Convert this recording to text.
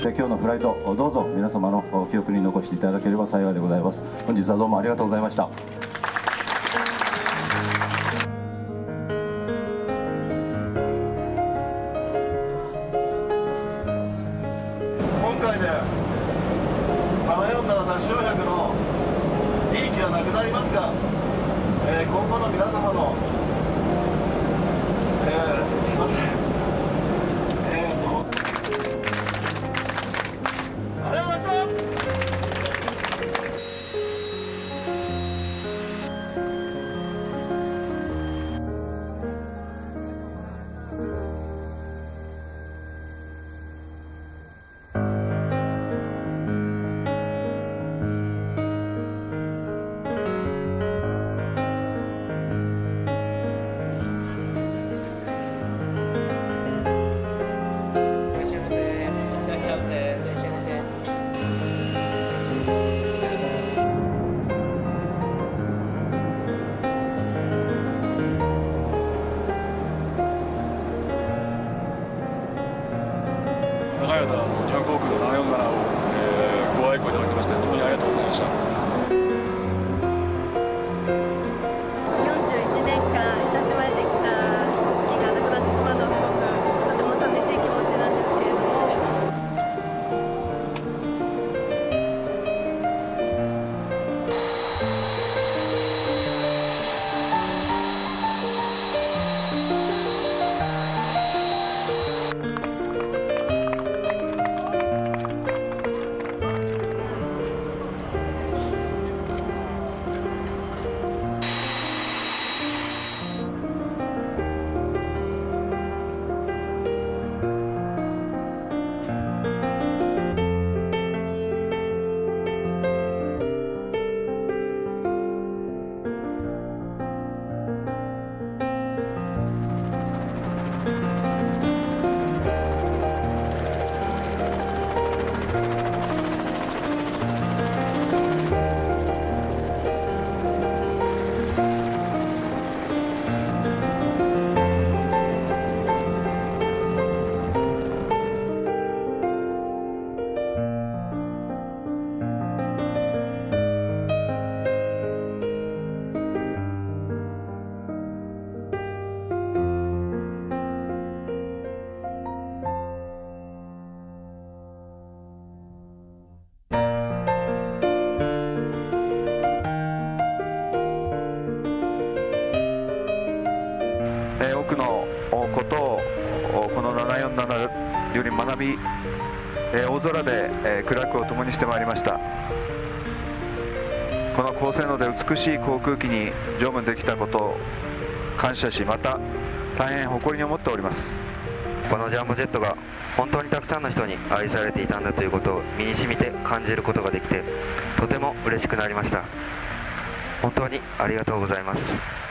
今日のフライトどうぞ皆様の記憶に残していただければ幸いでございます。本日はどうもありがとうございました。今回で747-400の利益はなくなりますが、今後の皆様の、すいません、ありがとうございました。長い間、日本航空の747を、ご愛顧いただきまして本当にありがとうございました。41年間親しまれてきた飛行機がなくなってしまうのはすごくとても寂しい気持ちなんですけれども、多くのことをこの747より学び、大空で苦楽を共にしてまいりました。この高性能で美しい航空機に乗務できたことを感謝し、また大変誇りに思っております。このジャンボジェットが本当にたくさんの人に愛されていたんだということを身に染みて感じることができて、とても嬉しくなりました。本当にありがとうございます。